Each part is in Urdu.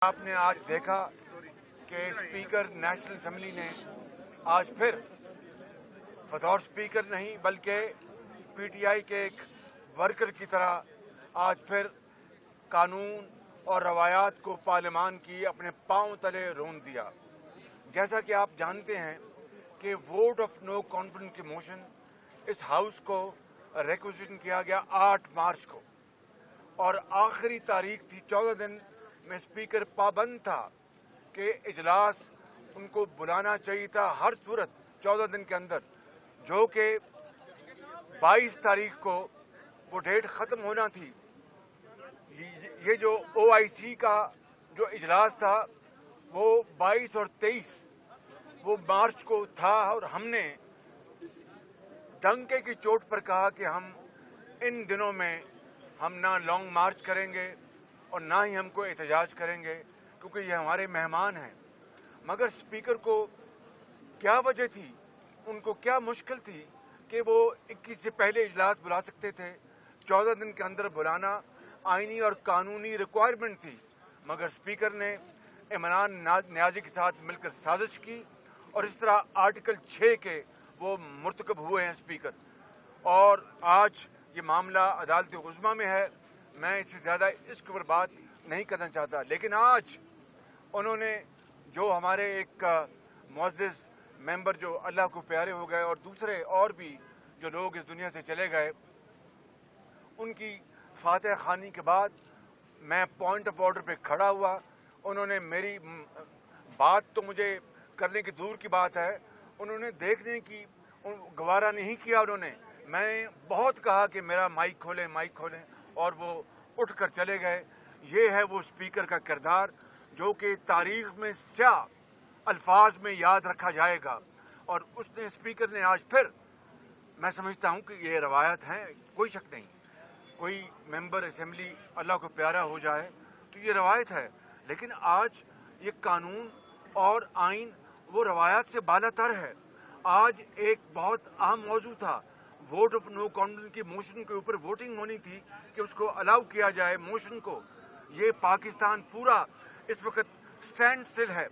آپ نے آج دیکھا کہ اسپیکر نیشنل اسمبلی نے آج پھر بطور اسپیکر نہیں بلکہ پی ٹی آئی کے ایک ورکر کی طرح آج پھر قانون اور روایات کو پارلیمان کی اپنے پاؤں تلے رون دیا۔ جیسا کہ آپ جانتے ہیں کہ ووٹ آف نو کانفیڈنس کی موشن اس ہاؤس کو ریکویزیشن کیا گیا 8 مارچ کو، اور آخری تاریخ تھی 14 دن میں اسپیکر پابند تھا کہ اجلاس ان کو بلانا چاہیے تھا ہر صورت 14 دن کے اندر، جو کہ 22 تاریخ کو وہ ڈیٹ ختم ہونا تھی۔ یہ جو او آئی سی کا جو اجلاس تھا وہ 22 اور 23 وہ مارچ کو تھا، اور ہم نے ڈنکے کی چوٹ پر کہا کہ ہم ان دنوں میں ہم نہ لانگ مارچ کریں گے اور نہ ہی ہم کو احتجاج کریں گے، کیونکہ یہ ہمارے مہمان ہیں۔ مگر اسپیکر کو کیا وجہ تھی، ان کو کیا مشکل تھی کہ وہ 21 سے پہلے اجلاس بلا سکتے تھے؟ 14 دن کے اندر بلانا آئینی اور قانونی ریکوائرمنٹ تھی، مگر اسپیکر نے عمران نیازی کے ساتھ مل کر سازش کی، اور اس طرح آرٹیکل 6 کے وہ مرتکب ہوئے ہیں اسپیکر۔ اور آج یہ معاملہ عدالت عظمیٰ میں ہے، میں اس سے زیادہ اس کے اوپر بات نہیں کرنا چاہتا، لیکن آج انہوں نے جو ہمارے ایک معزز ممبر جو اللہ کو پیارے ہو گئے اور دوسرے اور بھی جو لوگ اس دنیا سے چلے گئے، ان کی فاتح خوانی کے بعد میں پوائنٹ آف آرڈر پہ کھڑا ہوا۔ انہوں نے میری بات تو مجھے کرنے کی دور کی بات ہے، انہوں نے دیکھنے کی گوارا نہیں کیا۔ میں بہت کہا کہ میرا مائک کھولیں، اور وہ اٹھ کر چلے گئے۔ یہ ہے وہ اسپیکر کا کردار جو کہ تاریخ میں سیاہ الفاظ میں یاد رکھا جائے گا، اور اسپیکر نے آج پھر، میں سمجھتا ہوں کہ یہ روایت ہے، کوئی شک نہیں، کوئی ممبر اسمبلی اللہ کو پیارا ہو جائے تو یہ روایت ہے، لیکن آج یہ قانون اور آئین وہ روایات سے بالا تر ہے۔ آج ایک بہت اہم موضوع تھا، ووٹ آف نو کانفیڈنس کی موشن کے اوپر ووٹنگ ہونی تھی کہ اس کو الاؤ کیا جائے موشن کو۔ یہ پاکستان پورا اس وقت سٹینڈ سٹل ہے،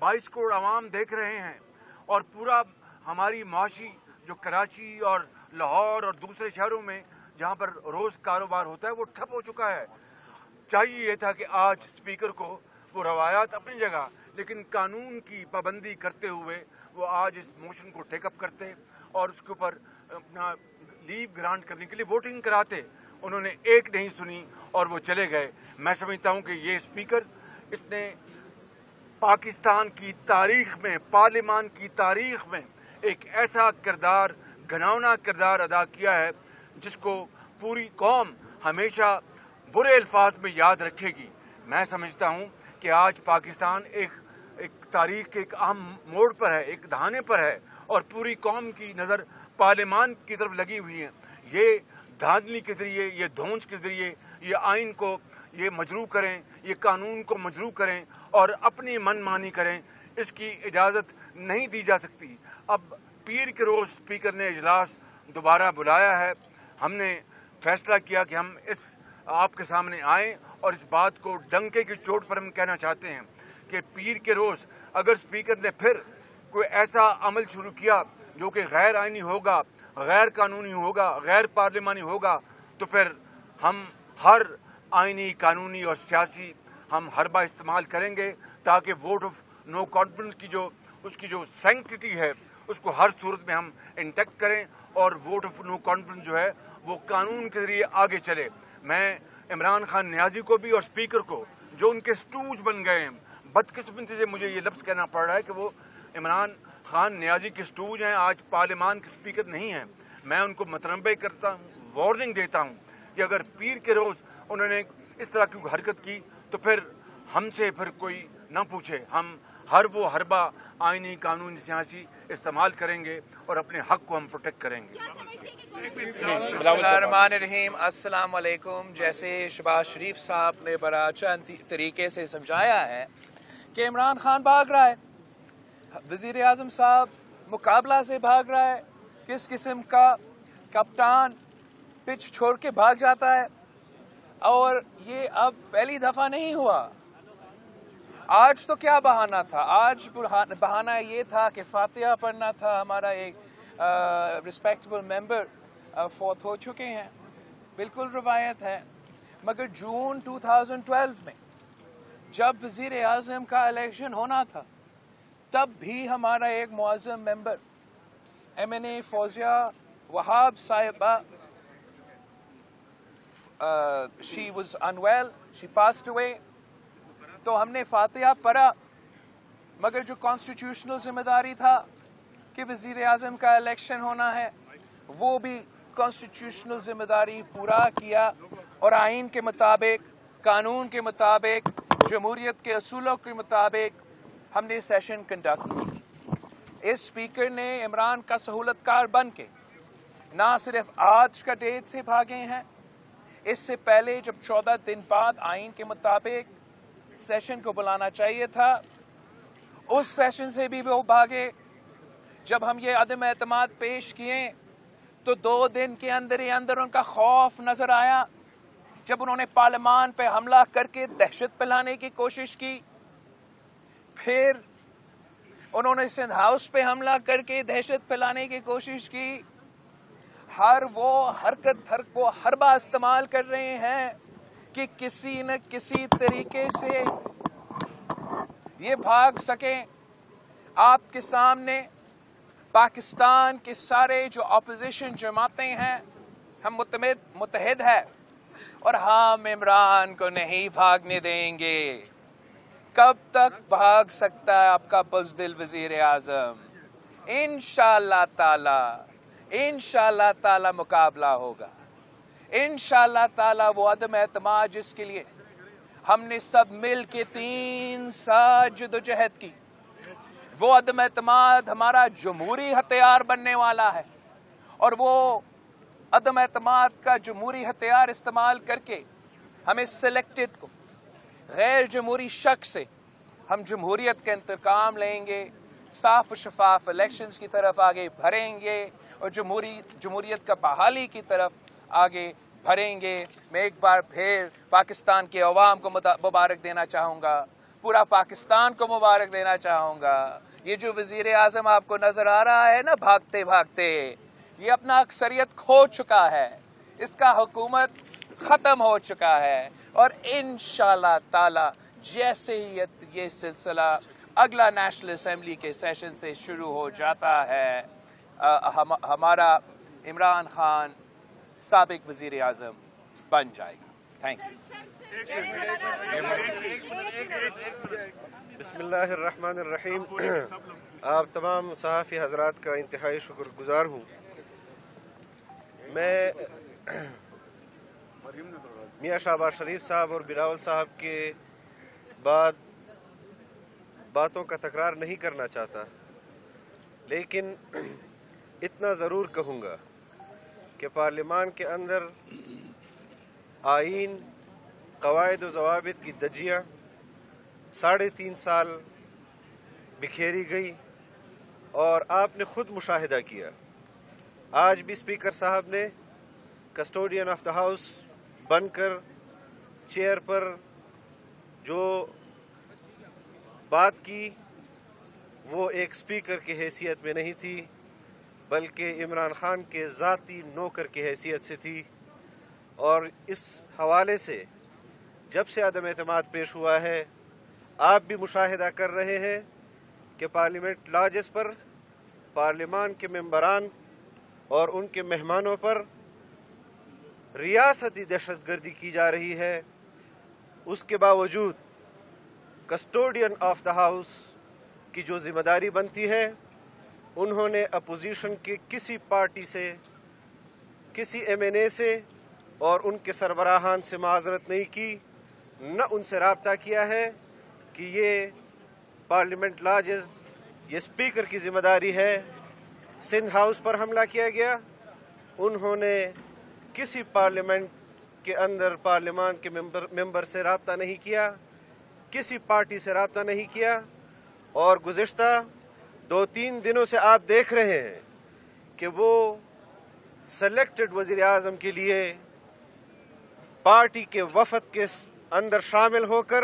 22 کروڑ عوام دیکھ رہے ہیں، اور پورا ہماری معاشی جو کراچی اور لاہور اور دوسرے شہروں میں جہاں پر روز کاروبار ہوتا ہے وہ ٹھپ ہو چکا ہے۔ چاہیے یہ تھا کہ آج اسپیکر کو وہ روایات اپنی جگہ لیکن قانون کی پابندی کرتے ہوئے وہ آج اس موشن کو ٹیک اپ کرتے اور اس کے اوپر اپنا لیو گرانٹ کرنے کے لیے ووٹنگ کراتے۔ انہوں نے ایک نہیں سنی اور وہ چلے گئے۔ میں سمجھتا ہوں کہ یہ اسپیکر، اس نے پاکستان کی تاریخ میں، پارلیمان کی تاریخ میں ایک ایسا کردار، گھناؤنا کردار ادا کیا ہے جس کو پوری قوم ہمیشہ برے الفاظ میں یاد رکھے گی۔ میں سمجھتا ہوں کہ آج پاکستان ایک تاریخ کے ایک اہم موڑ پر ہے، ایک دہانے پر ہے، اور پوری قوم کی نظر پارلیمان کی طرف لگی ہوئی ہے۔ یہ دھاندلی کے ذریعے، یہ دھونس کے ذریعے یہ آئین کو یہ مجروح کریں، یہ قانون کو مجروح کریں اور اپنی من مانی کریں، اس کی اجازت نہیں دی جا سکتی۔ اب پیر کے روز اسپیکر نے اجلاس دوبارہ بلایا ہے۔ ہم نے فیصلہ کیا کہ ہم آپ کے سامنے آئیں اور اس بات کو ڈنکے کی چوٹ پر ہم کہنا چاہتے ہیں کہ پیر کے روز اگر اسپیکر نے پھر کوئی ایسا عمل شروع کیا جو کہ غیر آئینی ہوگا، غیر قانونی ہوگا، غیر پارلیمانی ہوگا، تو پھر ہم ہر آئینی، قانونی اور سیاسی ہم حربہ استعمال کریں گے تاکہ ووٹ آف نو کانفیڈنس کی جو سینکٹیٹی ہے اس کو ہر صورت میں ہم انٹیکٹ کریں، اور ووٹ آف نو کانفیڈنس جو ہے وہ قانون کے ذریعے آگے چلے۔ میں عمران خان نیازی کو بھی اور اسپیکر کو جو ان کے سٹوج بن گئے ہیں، بدقسمتی سے مجھے یہ لفظ کہنا پڑ رہا ہے کہ وہ عمران خان نیازی کے سٹوج ہیں، آج پارلیمان کے اسپیکر نہیں ہیں، میں ان کو متنبع کرتا ہوں، وارننگ دیتا ہوں کہ اگر پیر کے روز انہوں نے اس طرح کی حرکت کی تو پھر ہم سے پھر کوئی نہ پوچھے، ہم ہر وہ حربہ آئینی، قانونی، سیاسی استعمال کریں گے اور اپنے حق کو ہم پروٹیکٹ کریں گے۔ بسم اللہ الرحمن الرحیم، السلام علیکم۔ جیسے شہباز شریف صاحب نے بڑا اچھا طریقے سے سمجھایا ہے کہ عمران خان بھاگ رہا ہے، وزیر اعظم صاحب مقابلہ سے بھاگ رہا ہے، کس قسم کا کپتان پچ چھوڑ کے بھاگ جاتا ہے، اور یہ اب پہلی دفعہ نہیں ہوا۔ آج تو کیا بہانہ تھا؟ آج بہانہ یہ تھا کہ فاتحہ پڑھنا تھا. ہمارا ایک رسپیکٹبل ممبر فوت ہو چکے ہیں، بالکل روایت ہے. مگر جون 2012 میں جب وزیر اعظم کا الیکشن ہونا تھا، تب بھی ہمارا ایک معظم ممبر MNA فوزیہ وہاب صاحبہ she was unwell, she passed away. تو ہم نے فاتحہ پڑھا، مگر جو کانسٹیٹیوشنل ذمہ داری تھا کہ وزیر اعظم کا الیکشن ہونا ہے، وہ بھی کانسٹیٹیوشنل ذمہ داری پورا کیا، اور آئین کے مطابق، قانون کے مطابق، جمہوریت کے اصولوں کے مطابق ہم نے سیشن کنڈکٹ کی. اس اسپیکر نے عمران کا سہولت کار بن کے نہ صرف آج کا ڈیٹ سے بھاگے ہیں، اس سے پہلے جب 14 دن بعد آئین کے مطابق سیشن کو بلانا چاہیے تھا، اس سیشن سے بھی وہ بھاگے. جب ہم یہ عدم اعتماد پیش کیے تو 2 دن کے اندر ہی اندر ان کا خوف نظر آیا، جب انہوں نے پارلیمان پہ حملہ کر کے دہشت پھیلانے کی کوشش کی. پھر انہوں نے سندھ ہاؤس پہ حملہ کر کے دہشت پھیلانے کی کوشش کی. ہر وہ حرکت وہ حربہ استعمال کر رہے ہیں کہ کسی نہ کسی طریقے سے یہ بھاگ سکیں. آپ کے سامنے پاکستان کے سارے جو اپوزیشن جماعتیں ہیں، ہم متحد ہیں، اور ہم عمران کو نہیں بھاگنے دیں گے. کب تک بھاگ سکتا ہے آپ کا بزدل وزیر اعظم؟ انشاءاللہ تعالی مقابلہ ہوگا. انشاءاللہ تعالی وہ عدم اعتماد جس کے لیے ہم نے سب مل کے 3 سال جدوجہد کی، وہ عدم اعتماد ہمارا جمہوری ہتھیار بننے والا ہے. اور وہ عدم اعتماد کا جمہوری ہتھیار استعمال کر کے ہمیں سلیکٹڈ کو، غیر جمہوری شخص سے ہم جمہوریت کا انتقام لیں گے، صاف و شفاف الیکشنز کی طرف آگے بڑھیں گے، اور جمہوریت کا بحالی کی طرف آگے بڑھیں گے. میں ایک بار پھر پاکستان کے عوام کو مبارک دینا چاہوں گا، پورا پاکستان کو مبارک دینا چاہوں گا. یہ جو وزیر اعظم آپ کو نظر آ رہا ہے نا بھاگتے بھاگتے، یہ اپنا اکثریت کھو چکا ہے، اس کا حکومت ختم ہو چکا ہے. اور انشاءاللہ تعالی جیسے ہی یہ سلسلہ اگلا نیشنل اسمبلی کے سیشن سے شروع ہو جاتا ہے، ہمارا عمران خان سابق وزیر اعظم بن جائے گا. Thank you. بسم اللہ الرحمن الرحیم. آپ تمام صحافی حضرات کا انتہائی شکر گزار ہوں. میں میاں شہباز شریف صاحب اور بلاول صاحب کے بعد باتوں کا تکرار نہیں کرنا چاہتا، لیکن اتنا ضرور کہوں گا کہ پارلیمان کے اندر آئین، قواعد و ضوابط کی دجیاں 3.5 سال بکھیری گئی، اور آپ نے خود مشاہدہ کیا. آج بھی اسپیکر صاحب نے کسٹوڈین آف دا ہاؤس بن کر چیئر پر جو بات کی وہ ایک اسپیکر کی حیثیت میں نہیں تھی، بلکہ عمران خان کے ذاتی نوکر کی حیثیت سے تھی. اور اس حوالے سے جب سے عدم اعتماد پیش ہوا ہے، آپ بھی مشاہدہ کر رہے ہیں کہ پارلیمنٹ لاجز پر، پارلیمان کے ممبران اور ان کے مہمانوں پر ریاستی دہشت گردی کی جا رہی ہے. اس کے باوجود کسٹوڈین آف دا ہاؤس کی جو ذمہ داری بنتی ہے، انہوں نے اپوزیشن کے کسی پارٹی سے، کسی MNA سے اور ان کے سربراہان سے معذرت نہیں کی، نہ ان سے رابطہ کیا ہے کہ یہ پارلیمنٹ لاجز، یہ اسپیکر کی ذمہ داری ہے. سندھ ہاؤس پر حملہ کیا گیا، انہوں نے کسی پارلیمنٹ کے اندر پارلیمان کے ممبر سے رابطہ نہیں کیا، کسی پارٹی سے رابطہ نہیں کیا. اور گزشتہ 2-3 دنوں سے آپ دیکھ رہے ہیں کہ وہ سلیکٹڈ وزیر اعظم کے لیے پارٹی کے وفد کے اندر شامل ہو کر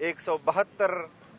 172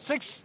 6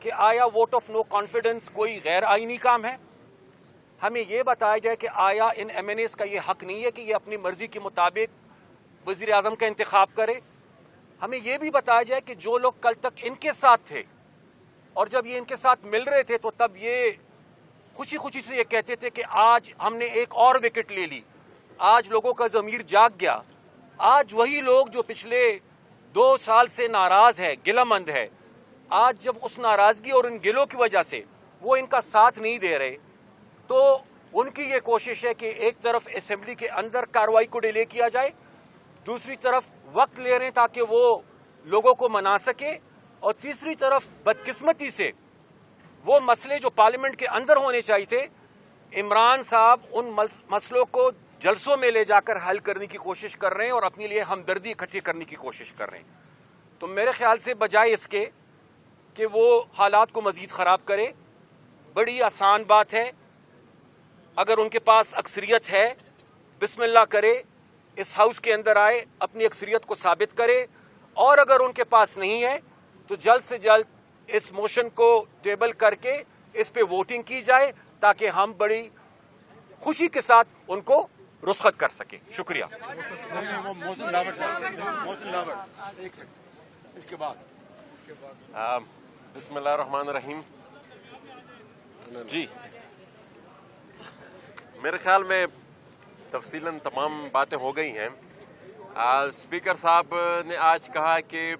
کہ آیا ووٹ آف نو کانفیڈنس کوئی غیر آئینی کام ہے؟ ہمیں یہ بتایا جائے کہ آیا ان ایم این ایز کا یہ حق نہیں ہے کہ یہ اپنی مرضی کے مطابق وزیر اعظم کا انتخاب کرے؟ ہمیں یہ بھی بتایا جائے کہ جو لوگ کل تک ان کے ساتھ تھے اور جب یہ ان کے ساتھ مل رہے تھے تو تب یہ خوشی خوشی سے یہ کہتے تھے کہ آج ہم نے ایک اور وکٹ لے لی، آج لوگوں کا ضمیر جاگ گیا، آج وہی لوگ جو پچھلے 2 سال سے ناراض ہے، گلہ مند ہے، آج جب اس ناراضگی اور ان گلوں کی وجہ سے وہ ان کا ساتھ نہیں دے رہے، تو ان کی یہ کوشش ہے کہ ایک طرف اسمبلی کے اندر کارروائی کو ڈیلے کیا جائے، دوسری طرف وقت لے رہے ہیں تاکہ وہ لوگوں کو منا سکے، اور تیسری طرف بدقسمتی سے وہ مسئلے جو پارلیمنٹ کے اندر ہونے چاہیے تھے، عمران صاحب ان مسئلوں کو جلسوں میں لے جا کر حل کرنے کی کوشش کر رہے ہیں اور اپنے لیے ہمدردی اکٹھی کرنے کی کوشش کر رہے ہیں۔ تو میرے خیال سے بجائے اس کے کہ وہ حالات کو مزید خراب کرے، بڑی آسان بات ہے، اگر ان کے پاس اکثریت ہے بسم اللہ کرے، اس ہاؤس کے اندر آئے، اپنی اکثریت کو ثابت کرے، اور اگر ان کے پاس نہیں ہے تو جلد سے جلد اس موشن کو ٹیبل کر کے اس پہ ووٹنگ کی جائے تاکہ ہم بڑی خوشی کے ساتھ ان کو رخصت کر سکیں۔ شکریہ۔ بسم اللہ الرحمن الرحیم۔ جی، میرے خیال میں تفصیلاً تمام باتیں ہو گئی ہیں۔ اسپیکر صاحب نے آج کہا کہ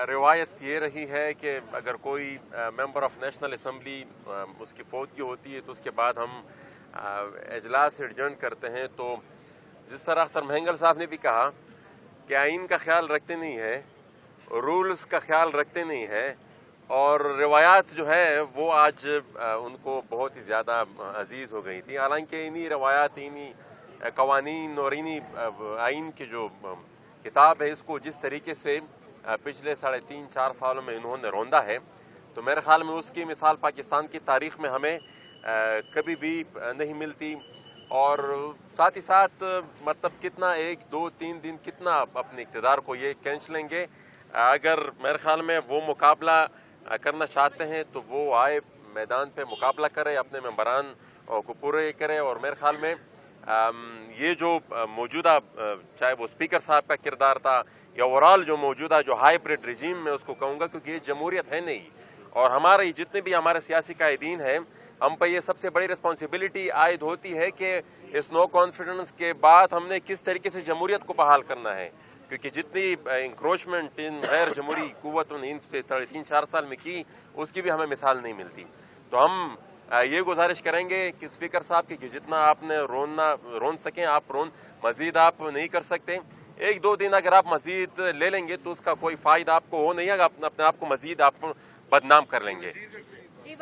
روایت یہ رہی ہے کہ اگر کوئی ممبر آف نیشنل اسمبلی اس کی فوت ہوتی ہے تو اس کے بعد ہم اجلاس ایڈجرن کرتے ہیں، تو جس طرح اختر مہنگل صاحب نے بھی کہا کہ آئین کا خیال رکھتے نہیں ہیں، رولز کا خیال رکھتے نہیں ہیں، اور روایات جو ہے وہ آج ان کو بہت ہی زیادہ عزیز ہو گئی تھی، حالانکہ انہی روایات، انہی قوانین اور انہی آئین کی جو کتاب ہے، اس کو جس طریقے سے پچھلے 3.5-4 سالوں میں انہوں نے روندا ہے، تو میرے خیال میں اس کی مثال پاکستان کی تاریخ میں ہمیں کبھی بھی نہیں ملتی۔ اور ساتھ ہی ساتھ مطلب کتنا 1-2-3 دن کتنا اپنے اقتدار کو یہ کھینچ لیں گے، اگر میرے خیال میں وہ مقابلہ کرنا چاہتے ہیں تو وہ آئے میدان پہ مقابلہ کرے، اپنے ممبران کو پورے کرے، اور میرے خیال میں یہ جو موجودہ چاہے وہ اسپیکر صاحب کا کردار تھا یا اوورال جو موجودہ جو ہائیبرڈ رجیم میں اس کو کہوں گا، کیونکہ یہ جمہوریت ہے نہیں، اور ہمارے جتنے بھی ہمارے سیاسی قائدین ہیں، ہم پہ یہ سب سے بڑی رسپانسبلٹی عائد ہوتی ہے کہ اس نو کانفیڈنس کے بعد ہم نے کس طریقے سے جمہوریت کو بحال کرنا ہے، کیونکہ جتنی انکروچمنٹ ان غیر جمہوری قوتوں نے ان 3-4 سال میں کی، اس کی بھی ہمیں مثال نہیں ملتی۔ تو ہم یہ گزارش کریں گے کہ اسپیکر صاحب کی کہ جتنا آپ نے رون سکیں آپ مزید آپ نہیں کر سکتے، 1-2 دن اگر آپ مزید لے لیں گے تو اس کا کوئی فائدہ آپ کو ہو نہیں ہے، اپنے آپ کو مزید آپ بدنام کر لیں گے۔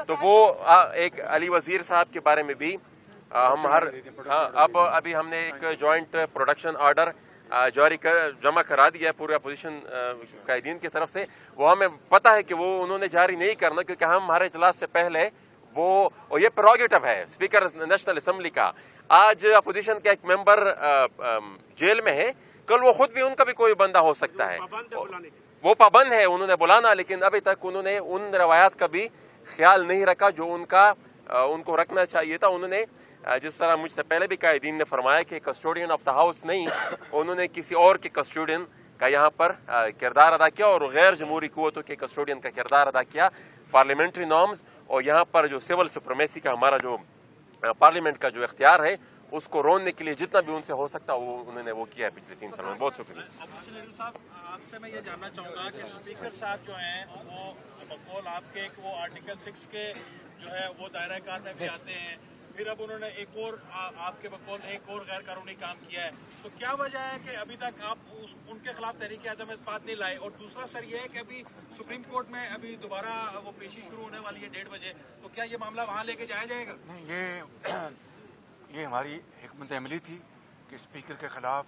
تو وہ ایک علی وزیر صاحب کے بارے میں بھی ہم ابھی ہم نے ایک جوائنٹ پروڈکشن آرڈر جمع کرا دیا ہے پورے اپوزیشن قائدین کی طرف سے، وہ ہمیں پتہ ہے کہ وہ انہوں نے جاری نہیں کرنا، کیونکہ ہم ہمارے اجلاس سے پہلے اور یہ پروگیٹو ہے اسپیکر نیشنل اسمبلی کا، آج اپوزیشن کا ایک ممبر جیل میں ہے، کل وہ خود بھی ان کا بھی کوئی بندہ ہو سکتا ہے، وہ پابند ہے انہوں نے بلانا، لیکن ابھی تک انہوں نے ان روایات کا بھی خیال نہیں رکھا جو ان کو رکھنا چاہیے تھا۔ انہوں نے جس طرح مجھ سے پہلے بھی قائدین نے فرمایا کہ کسٹوڈین آف دا ہاؤس نہیں، انہوں نے کسی اور کے کسٹوڈین کا یہاں پر کردار ادا کیا، اور غیر جمہوری قوتوں کے کسٹوڈین کا کردار ادا کیا، پارلیمنٹری نارمز اور یہاں پر جو سول سپریمیسی کا ہمارا جو پارلیمنٹ کا جو اختیار ہے اس کو روننے کے لیے جتنا بھی ان سے ہو سکتا وہ انہوں نے وہ کیا ہے پچھلے 3 سالوں میں۔ بہت شکریہ۔ صاحب آپ سے میں یہ جاننا چاہوں گا کہ اسپیکر صاحب جو ہیں وہ بقول آپ کے وہ آرٹیکل 6 کے جو ہے وہ دائرہ کار میں بھی آتے ہیں، پھر اب انہوں نے ایک اور آپ کے بقول ایک اور غیر قانونی کام کیا ہے، تو کیا وجہ ہے کہ ابھی تک آپ ان کے خلاف تحریک عدم اعتماد نہیں لائے؟ اور دوسرا سر یہ ہے کہ ابھی سپریم کورٹ میں ابھی دوبارہ وہ پیشی شروع ہونے والی ہے 1:30 بجے، تو کیا یہ معاملہ وہاں لے کے جایا جائے گا؟ نہیں، یہ ہماری حکمت عملی تھی کہ اسپیکر کے خلاف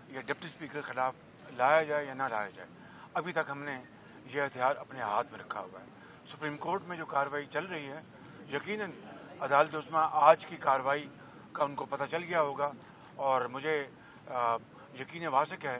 یا ڈپٹی اسپیکر کے خلاف لایا جائے یا نہ لایا جائے۔ ابھی تک ہم نے یہ ہتھیار اپنے ہاتھ میں رکھا ہوا ہے۔ سپریم کورٹ میں جو کارروائی چل رہی ہے، یقیناً عدالت عظمیٰ آج کی کارروائی کا ان کو پتہ چل گیا ہوگا، اور مجھے یقین واثق ہے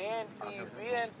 ANP, BNP,